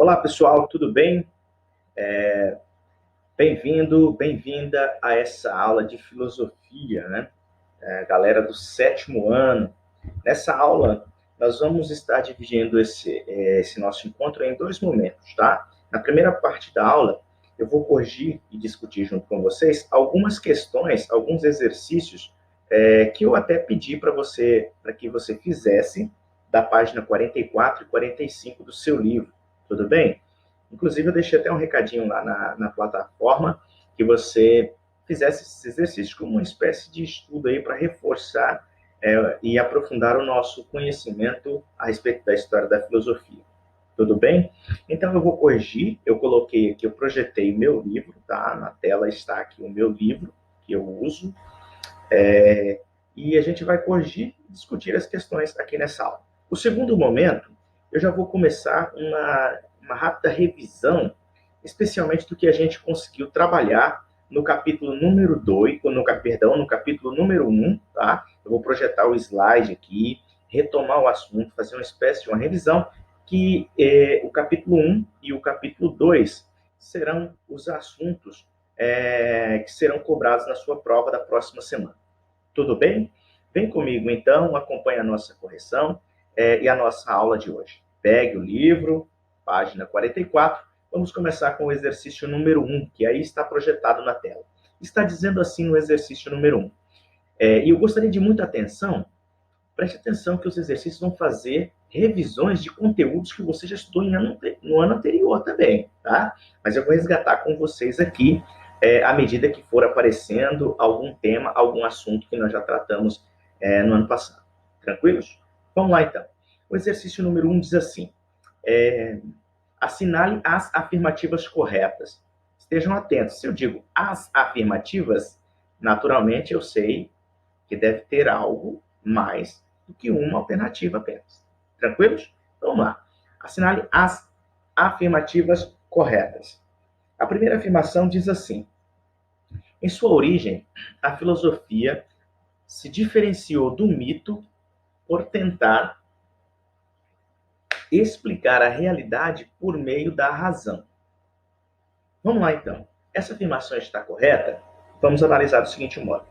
Olá, pessoal, tudo bem? Bem-vindo, bem-vinda a essa aula de filosofia, né? Galera do sétimo ano. Nessa aula, nós vamos estar dividindo esse nosso encontro em dois momentos, tá? Na primeira parte da aula, eu vou corrigir e discutir junto com vocês algumas questões, alguns exercícios que eu até pedi para que você fizesse da página 44 e 45 do seu livro, tudo bem? Inclusive, eu deixei até um recadinho lá na plataforma que você fizesse esses exercícios como uma espécie de estudo aí para reforçar e aprofundar o nosso conhecimento a respeito da história da filosofia. Tudo bem? Então eu vou corrigir, eu coloquei aqui, eu projetei o meu livro, tá? Na tela está aqui o meu livro que eu uso, e a gente vai corrigir e discutir as questões aqui nessa aula. O segundo momento, eu já vou começar uma rápida revisão, especialmente do que a gente conseguiu trabalhar no capítulo número 2, no capítulo número 1, tá? Eu vou projetar o slide aqui, retomar o assunto, fazer uma espécie de uma revisão, que o capítulo 1 e o capítulo 2 serão os assuntos que serão cobrados na sua prova da próxima semana. Tudo bem? Vem comigo então, acompanhe a nossa correção e a nossa aula de hoje. Pegue o livro, página 44, vamos começar com o exercício número 1, que aí está projetado na tela. Está dizendo assim no exercício número 1. E eu gostaria de muita atenção, preste atenção que os exercícios vão fazer revisões de conteúdos que você já estudou no ano anterior também, tá? Mas eu vou resgatar com vocês aqui à medida que for aparecendo algum tema, algum assunto que nós já tratamos no ano passado. Tranquilos? Vamos lá, então. O exercício número 1 diz assim, assinale as afirmativas corretas. Estejam atentos. Se eu digo as afirmativas, naturalmente eu sei que deve ter algo mais do que uma alternativa apenas. Tranquilos? Vamos lá. Assinale as afirmativas corretas. A primeira afirmação diz assim: em sua origem, a filosofia se diferenciou do mito por tentar explicar a realidade por meio da razão. Vamos lá, então. Essa afirmação está correta? Vamos analisar do seguinte modo.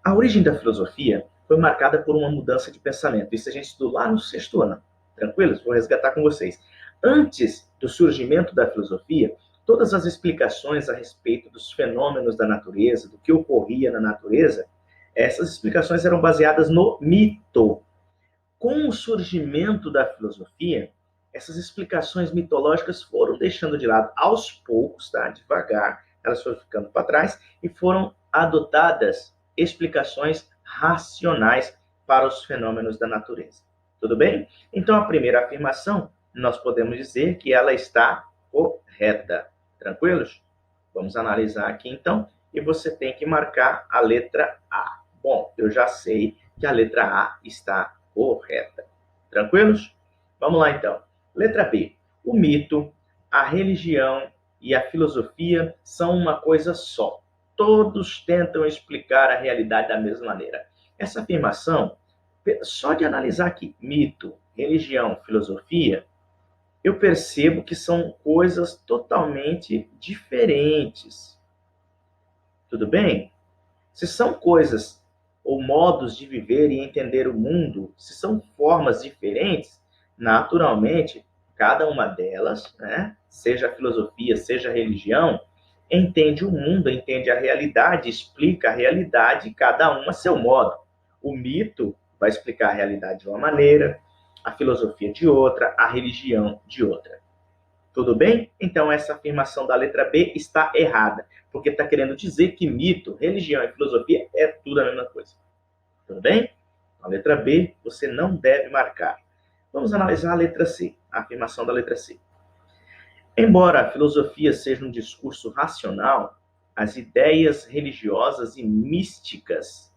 A origem da filosofia foi marcada por uma mudança de pensamento. Isso a gente estudou lá no sexto ano. Tranquilos? Vou resgatar com vocês. Antes do surgimento da filosofia, todas as explicações a respeito dos fenômenos da natureza, do que ocorria na natureza, essas explicações eram baseadas no mito. Com o surgimento da filosofia, essas explicações mitológicas foram deixando de lado aos poucos, tá? Devagar, elas foram ficando para trás e foram adotadas explicações racionais para os fenômenos da natureza. Tudo bem? Então, a primeira afirmação, nós podemos dizer que ela está correta. Tranquilos? Vamos analisar aqui, então, e você tem que marcar a letra A. Bom, eu já sei que a letra A está correta. Tranquilos? Vamos lá, então. Letra B. O mito, a religião e a filosofia são uma coisa só. Todos tentam explicar a realidade da mesma maneira. Essa afirmação, só de analisar aqui, mito, religião, filosofia, eu percebo que são coisas totalmente diferentes. Tudo bem? Se são coisas ou modos de viver e entender o mundo, se são formas diferentes, naturalmente, cada uma delas, né, seja a filosofia, seja a religião, entende o mundo, entende a realidade, explica a realidade, cada uma a seu modo. O mito vai explicar a realidade de uma maneira, a filosofia de outra, a religião de outra. Tudo bem? Então, essa afirmação da letra B está errada, porque está querendo dizer que mito, religião e filosofia é tudo a mesma coisa. Tudo bem? A letra B você não deve marcar. Vamos analisar a letra C, a afirmação da letra C. Embora a filosofia seja um discurso racional, as ideias religiosas e místicas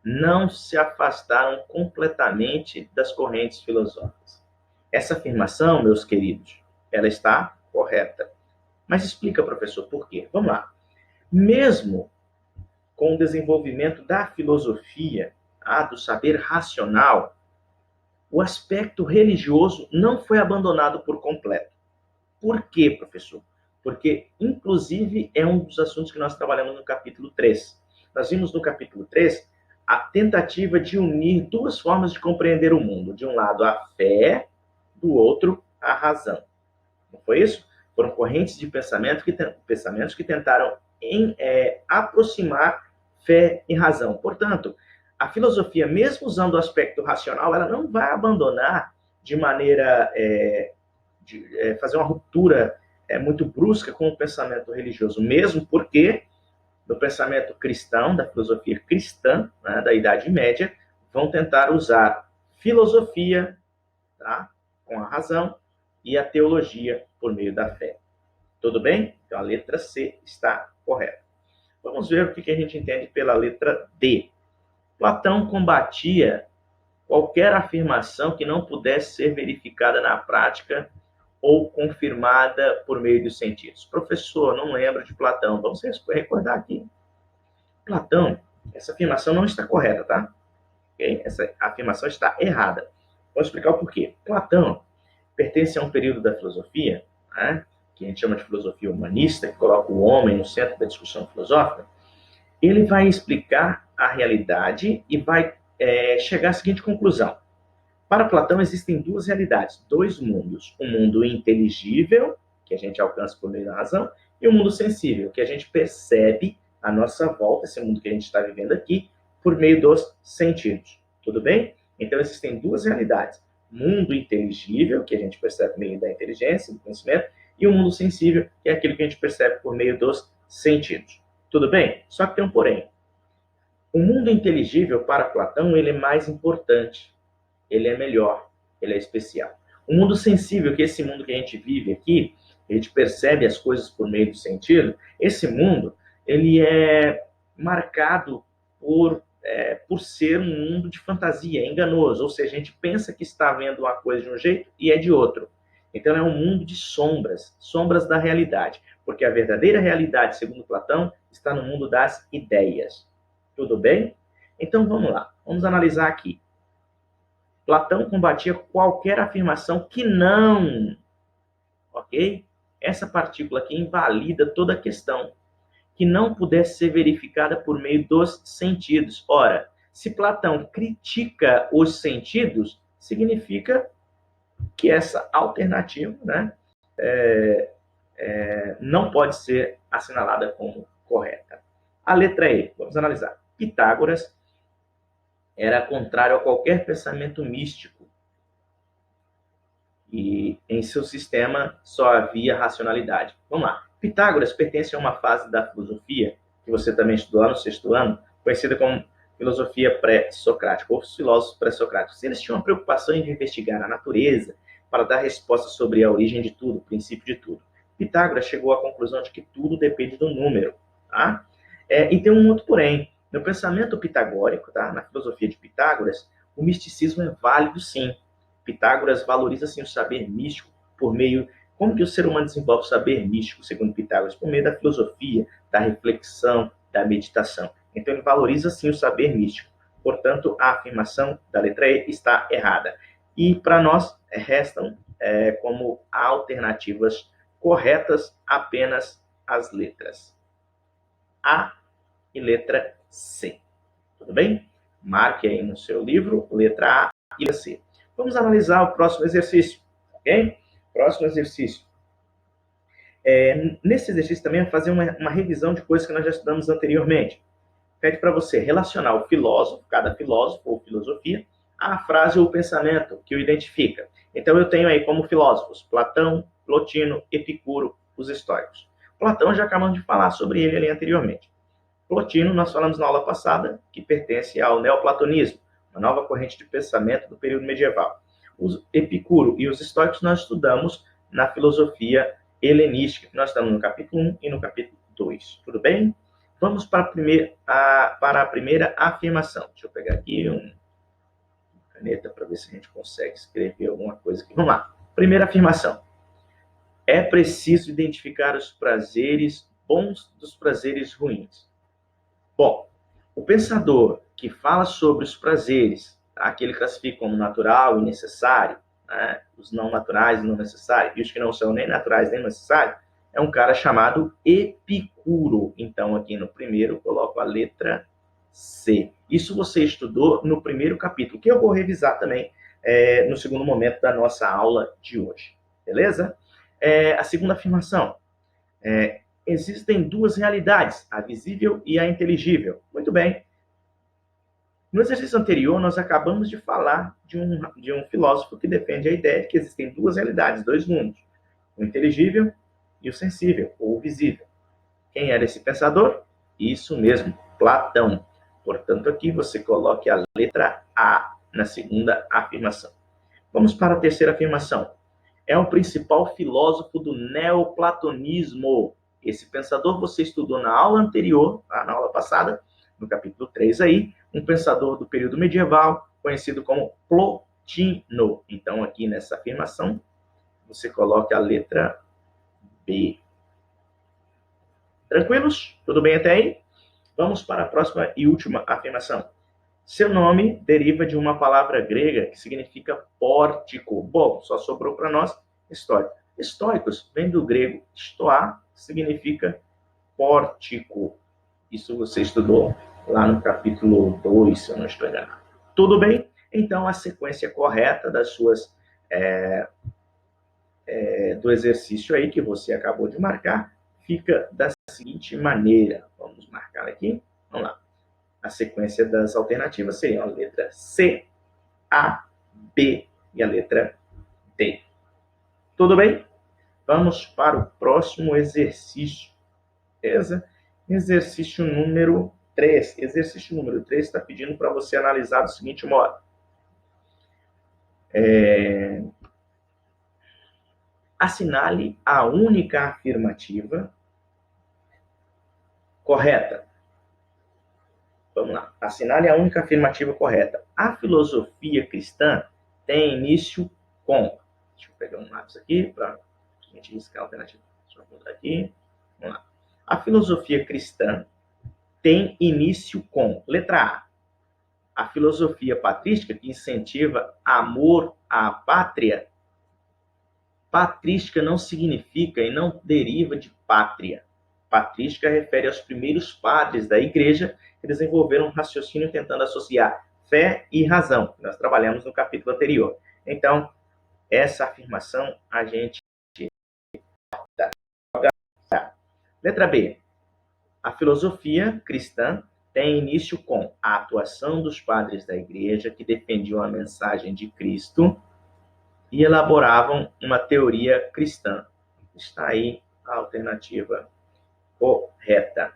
não se afastaram completamente das correntes filosóficas. Essa afirmação, meus queridos, ela está correta. Mas explica, professor, por quê? Vamos lá. Mesmo com o desenvolvimento da filosofia, do saber racional, o aspecto religioso não foi abandonado por completo. Por quê, professor? Porque, inclusive, é um dos assuntos que nós trabalhamos no capítulo 3. Nós vimos no capítulo 3 a tentativa de unir duas formas de compreender o mundo. De um lado, a fé, do outro, a razão. Não foi isso? Foram correntes de pensamentos que tentaram aproximar fé e razão. Portanto, a filosofia, mesmo usando o aspecto racional, ela não vai abandonar de maneira fazer uma ruptura muito brusca com o pensamento religioso, mesmo porque no pensamento cristão, da filosofia cristã, né, da Idade Média, vão tentar usar filosofia, tá, com a razão, e a teologia por meio da fé. Tudo bem? Então a letra C está correta. Vamos ver o que a gente entende pela letra D. Platão combatia qualquer afirmação que não pudesse ser verificada na prática ou confirmada por meio dos sentidos. Professor, não lembro de Platão. Vamos recordar aqui. Platão, essa afirmação não está correta, tá? Okay? Essa afirmação está errada. Vou explicar o porquê. Platão pertence a um período da filosofia, né, que a gente chama de filosofia humanista, que coloca o homem no centro da discussão filosófica. Ele vai explicar a realidade e vai chegar à seguinte conclusão. Para Platão, existem duas realidades, dois mundos. Um mundo inteligível, que a gente alcança por meio da razão, e um mundo sensível, que a gente percebe à nossa volta, esse mundo que a gente está vivendo aqui, por meio dos sentidos. Tudo bem? Então, existem duas realidades. Mundo inteligível, que a gente percebe por meio da inteligência, do conhecimento, e o mundo sensível, que é aquilo que a gente percebe por meio dos sentidos. Tudo bem? Só que tem um porém. O mundo inteligível, para Platão, ele é mais importante. Ele é melhor, ele é especial. O mundo sensível, que é esse mundo que a gente vive aqui, a gente percebe as coisas por meio do sentido, esse mundo, ele é marcado por ser um mundo de fantasia, é enganoso, ou seja, a gente pensa que está vendo uma coisa de um jeito e é de outro. Então é um mundo de sombras, sombras da realidade, porque a verdadeira realidade, segundo Platão, está no mundo das ideias. Tudo bem? Então vamos lá, vamos analisar aqui. Platão combatia qualquer afirmação que não, ok? Essa partícula aqui invalida toda a questão, que não pudesse ser verificada por meio dos sentidos. Ora, se Platão critica os sentidos, significa que essa alternativa, né, não pode ser assinalada como correta. A letra E, vamos analisar. Pitágoras era contrário a qualquer pensamento místico. E em seu sistema só havia racionalidade. Vamos lá. Pitágoras pertence a uma fase da filosofia, que você também estudou lá no sexto ano, conhecida como filosofia pré-socrática, ou os filósofos pré-socráticos. Eles tinham uma preocupação em investigar a natureza para dar resposta sobre a origem de tudo, o princípio de tudo. Pitágoras chegou à conclusão de que tudo depende do número. Tá? E tem um outro porém. No pensamento pitagórico, tá? Na filosofia de Pitágoras, o misticismo é válido sim. Pitágoras valoriza sim o saber místico por meio... Como que o ser humano desenvolve o saber místico, segundo Pitágoras? Por meio da filosofia, da reflexão, da meditação. Então ele valoriza sim o saber místico. Portanto, a afirmação da letra E está errada. E para nós restam como alternativas corretas apenas as letras A e letra C. Tudo bem? Marque aí no seu livro, letra A e letra C. Vamos analisar o próximo exercício, ok? Próximo exercício. Nesse exercício também é fazer uma revisão de coisas que nós já estudamos anteriormente. Pede para você relacionar o filósofo, cada filósofo ou filosofia, à frase ou pensamento que o identifica. Então eu tenho aí como filósofos Platão, Plotino, Epicuro, os estoicos. Platão já acabamos de falar sobre ele ali anteriormente. Plotino, nós falamos na aula passada, que pertence ao neoplatonismo, uma nova corrente de pensamento do período medieval. Os Epicuro e os estoicos nós estudamos na filosofia helenística, que nós estamos no capítulo 1 e no capítulo 2. Tudo bem? Vamos para a primeira afirmação. Deixa eu pegar aqui uma caneta para ver se a gente consegue escrever alguma coisa aqui. Vamos lá. Primeira afirmação. É preciso identificar os prazeres bons dos prazeres ruins. Bom, o pensador que fala sobre os prazeres tá? Que ele classifica como natural e necessário, né? Os não naturais e não necessários, e os que não são nem naturais nem necessários, é um cara chamado Epicuro. Então, aqui no primeiro, eu coloco a letra C. Isso você estudou no primeiro capítulo, que eu vou revisar também no segundo momento da nossa aula de hoje. Beleza? A segunda afirmação. Existem duas realidades, a visível e a inteligível. Muito bem. No exercício anterior, nós acabamos de falar de um filósofo que defende a ideia de que existem duas realidades, dois mundos, o inteligível e o sensível, ou visível. Quem era esse pensador? Isso mesmo, Platão. Portanto, aqui você coloque a letra A na segunda afirmação. Vamos para a terceira afirmação. É o principal filósofo do neoplatonismo. Esse pensador você estudou na aula anterior, na aula passada, no capítulo 3 aí, um pensador do período medieval, conhecido como Plotino. Então, aqui nessa afirmação, você coloca a letra B. Tranquilos? Tudo bem até aí? Vamos para a próxima e última afirmação. Seu nome deriva de uma palavra grega que significa pórtico. Bom, só sobrou para nós histórico. Históricos vem do grego stoa, que significa pórtico. Isso você estudou lá no capítulo 2, se eu não estou enganado. Tudo bem? Então, a sequência correta das suas do exercício aí que você acabou de marcar fica da seguinte maneira. Vamos marcar aqui. Vamos lá. A sequência das alternativas seria a letra C, A, B e a letra D. Tudo bem? Vamos para o próximo exercício. Beleza? Exercício número 3. Exercício número 3 está pedindo para você analisar do seguinte modo. Assinale a única afirmativa correta. Vamos lá. Assinale a única afirmativa correta. A filosofia cristã tem início com... Deixa eu pegar um lápis aqui para a gente riscar a alternativa. Deixa eu botar aqui. Vamos lá. A filosofia cristã tem início com, letra A filosofia patrística, que incentiva amor à pátria. Patrística não significa e não deriva de pátria. Patrística refere aos primeiros padres da igreja que desenvolveram um raciocínio tentando associar fé e razão, que nós trabalhamos no capítulo anterior. Então, essa afirmação a gente... Letra B. A filosofia cristã tem início com a atuação dos padres da igreja que defendiam a mensagem de Cristo e elaboravam uma teoria cristã. Está aí a alternativa correta.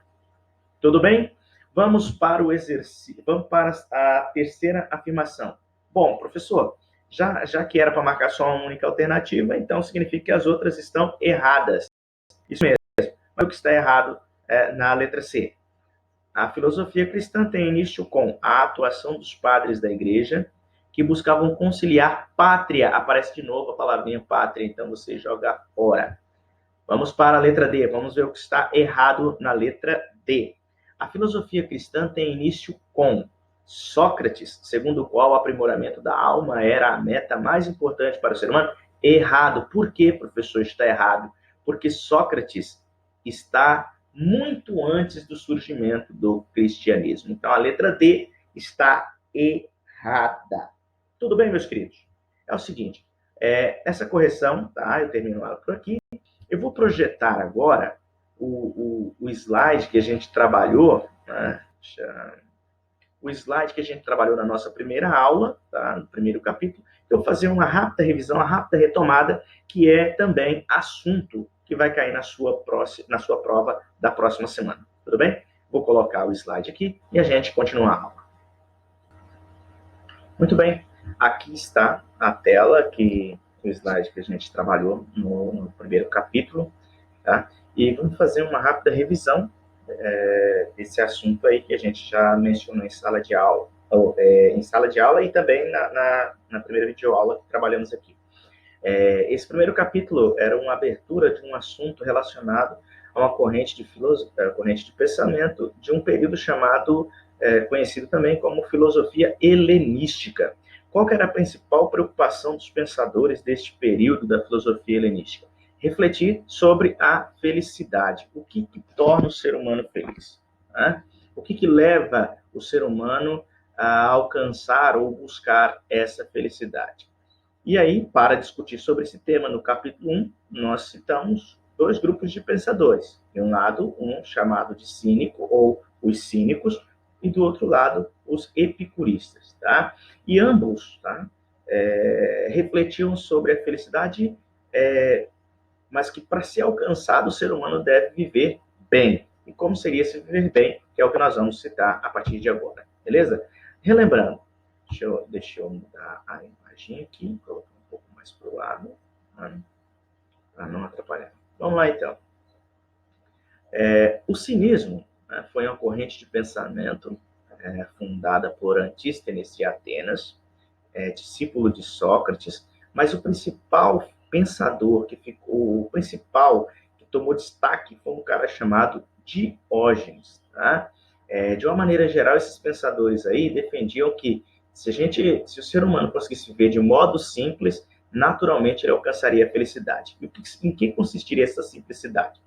Tudo bem? Vamos para o exercício. Vamos para a terceira afirmação. Bom, professor, já que era para marcar só uma única alternativa, então significa que as outras estão erradas. Isso mesmo. Mas o que está errado na letra C? A filosofia cristã tem início com a atuação dos padres da igreja que buscavam conciliar pátria. Aparece de novo a palavrinha pátria, então você joga fora. Vamos para a letra D. Vamos ver o que está errado na letra D. A filosofia cristã tem início com Sócrates, segundo o qual o aprimoramento da alma era a meta mais importante para o ser humano. Errado. Por que, professor, está errado? Porque Sócrates está muito antes do surgimento do cristianismo. Então, a letra D está errada. Tudo bem, meus queridos? É o seguinte, essa correção, tá? Eu termino ela por aqui. Eu vou projetar agora o slide que a gente trabalhou, né? O slide que a gente trabalhou na nossa primeira aula, tá? No primeiro capítulo. Eu vou fazer uma rápida revisão, uma rápida retomada, que é também assunto que vai cair na sua prova da próxima semana. Tudo bem? Vou colocar o slide aqui e a gente continua a aula. Muito bem. Aqui está a tela, o slide que a gente trabalhou no primeiro capítulo. Tá? E vamos fazer uma rápida revisão desse assunto aí que a gente já mencionou em sala de aula, e também na primeira videoaula que trabalhamos aqui. Esse primeiro capítulo era uma abertura de um assunto relacionado a uma corrente de pensamento de um período chamado conhecido também como filosofia helenística. Qual que era a principal preocupação dos pensadores deste período da filosofia helenística? Refletir sobre a felicidade. O que torna o ser humano feliz? Né? O que leva o ser humano a alcançar ou buscar essa felicidade? E aí, para discutir sobre esse tema, no capítulo 1, nós citamos dois grupos de pensadores. De um lado, um chamado de cínico, ou os cínicos, e do outro lado, os epicuristas. Tá? E ambos refletiam sobre a felicidade, mas que para ser alcançado, o ser humano deve viver bem. E como seria esse viver bem, que é o que nós vamos citar a partir de agora. Beleza? Relembrando, deixa eu mudar a imagem aqui, colocar um pouco mais para o lado, para não atrapalhar. Vamos lá, então. O cinismo foi uma corrente de pensamento fundada por Antístenes de Atenas, discípulo de Sócrates, mas o principal pensador o principal que tomou destaque foi um cara chamado Diógenes. Tá? De uma maneira geral, esses pensadores aí defendiam que se o ser humano conseguisse viver de modo simples, naturalmente ele alcançaria a felicidade. Em que consistiria essa simplicidade?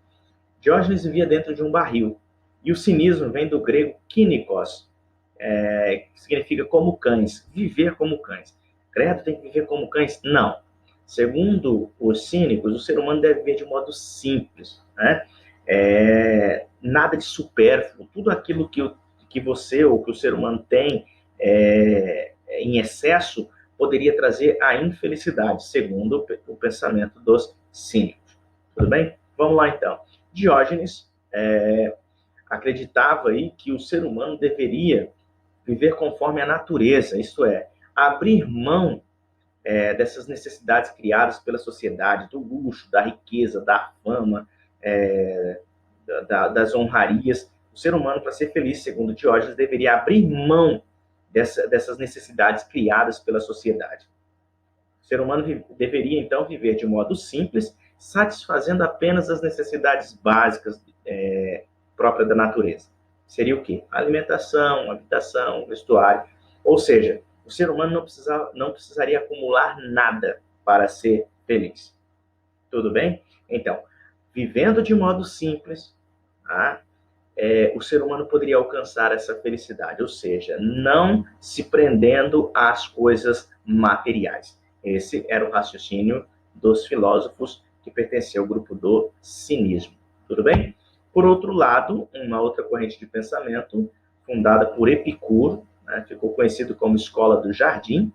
Diógenes vivia dentro de um barril. E o cinismo vem do grego kínikos, que significa como cães, viver como cães. Credo, tem que viver como cães? Não. Segundo os cínicos, o ser humano deve viver de modo simples, né? Nada de supérfluo. Tudo aquilo que você ou que o ser humano tem em excesso poderia trazer a infelicidade, segundo o pensamento dos cínicos. Tudo bem? Vamos lá, então. Diógenes acreditava aí que o ser humano deveria viver conforme a natureza, isto é, abrir mão dessas necessidades criadas pela sociedade, do luxo, da riqueza, da fama, das honrarias. O ser humano, para ser feliz, segundo Diógenes, deveria abrir mão dessas necessidades criadas pela sociedade. O ser humano deveria, então, viver de modo simples, satisfazendo apenas as necessidades básicas próprias da natureza. Seria o quê? Alimentação, habitação, vestuário. Ou seja, o ser humano não precisaria acumular nada para ser feliz. Tudo bem? Então, vivendo de modo simples, o ser humano poderia alcançar essa felicidade, ou seja, não se prendendo às coisas materiais. Esse era o raciocínio dos filósofos que pertenciam ao grupo do cinismo. Tudo bem? Por outro lado, uma outra corrente de pensamento, fundada por Epicuro, ficou conhecido como Escola do Jardim,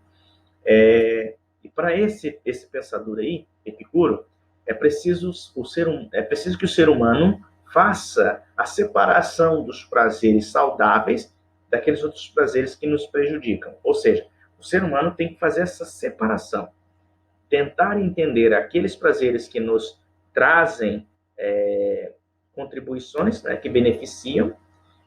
e para esse pensador aí, Epicuro, é preciso que o ser humano faça a separação dos prazeres saudáveis daqueles outros prazeres que nos prejudicam. Ou seja, o ser humano tem que fazer essa separação, tentar entender aqueles prazeres que nos trazem contribuições, que beneficiam,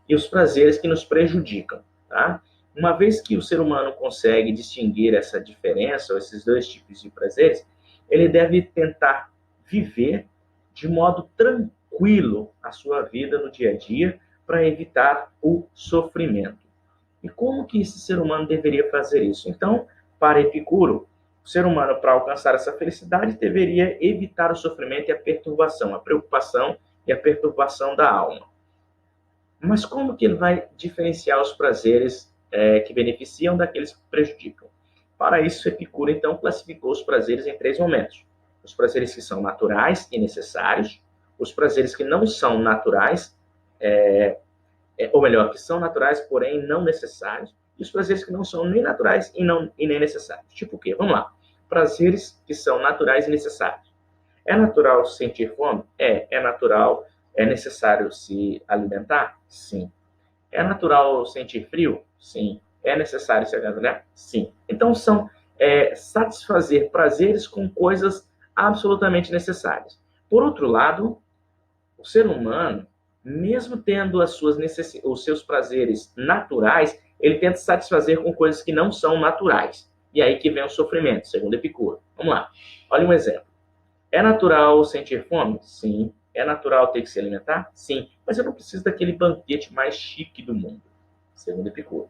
e os prazeres que nos prejudicam. Tá? Uma vez que o ser humano consegue distinguir essa diferença, ou esses dois tipos de prazeres, ele deve tentar viver de modo tranquilo a sua vida no dia a dia para evitar o sofrimento. E como que esse ser humano deveria fazer isso? Então, para Epicuro, o ser humano, para alcançar essa felicidade, deveria evitar o sofrimento e a perturbação, a preocupação e a perturbação da alma. Mas como que ele vai diferenciar os prazeres que beneficiam daqueles que prejudicam? Para isso, Epicuro, então, classificou os prazeres em 3 momentos. Os prazeres que são naturais e necessários, os prazeres que não são naturais, ou melhor, que são naturais, porém não necessários, e os prazeres que não são nem naturais e nem necessários. Tipo o quê? Vamos lá. Prazeres que são naturais e necessários. É natural sentir fome? É natural. É necessário se alimentar? Sim. É natural sentir frio? Sim. É necessário se agasalhar? Sim. Então, são satisfazer prazeres com coisas absolutamente necessárias. Por outro lado, o ser humano, mesmo tendo os seus prazeres naturais, ele tenta satisfazer com coisas que não são naturais. E aí que vem o sofrimento, segundo Epicuro. Vamos lá. Olha um exemplo. É natural sentir fome? Sim. É natural ter que se alimentar? Sim. Mas eu não preciso daquele banquete mais chique do mundo. segundo Epicuro.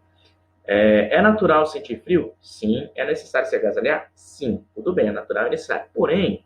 É natural sentir frio? Sim. É necessário se agasalhar? Sim. Tudo bem, é natural e necessário. Porém,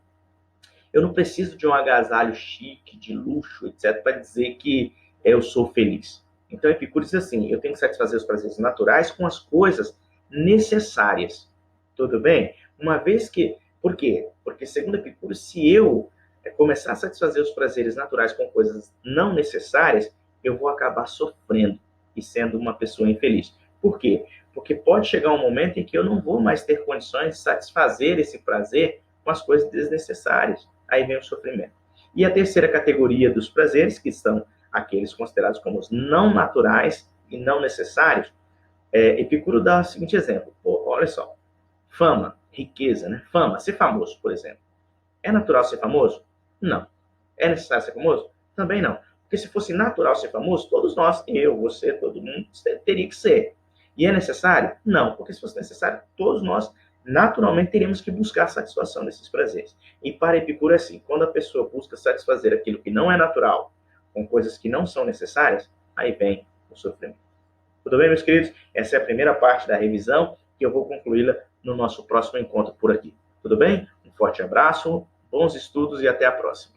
eu não preciso de um agasalho chique, de luxo, etc., para dizer que eu sou feliz. Então, Epicuro diz assim: eu tenho que satisfazer os prazeres naturais com as coisas necessárias. Tudo bem? Uma vez que. Por quê? Porque, segundo Epicuro, se eu começar a satisfazer os prazeres naturais com coisas não necessárias, eu vou acabar sofrendo e sendo uma pessoa infeliz. Por quê? Porque pode chegar um momento em que eu não vou mais ter condições de satisfazer esse prazer com as coisas desnecessárias. Aí vem o sofrimento. E a terceira categoria dos prazeres, que são aqueles considerados como os não naturais e não necessários, Epicuro dá o seguinte exemplo. Pô, olha só, fama, riqueza, né? Fama, ser famoso, por exemplo. É natural ser famoso? Não. É necessário ser famoso? Também não. Porque se fosse natural ser famoso, todos nós, eu, você, todo mundo, teria que ser. E é necessário? Não. Porque se fosse necessário, todos nós, naturalmente, teríamos que buscar satisfação desses prazeres. E para Epicuro é assim, quando a pessoa busca satisfazer aquilo que não é natural, com coisas que não são necessárias, aí vem o sofrimento. Tudo bem, meus queridos? Essa é a primeira parte da revisão, que eu vou concluí-la no nosso próximo encontro por aqui. Tudo bem? Um forte abraço, bons estudos e até a próxima.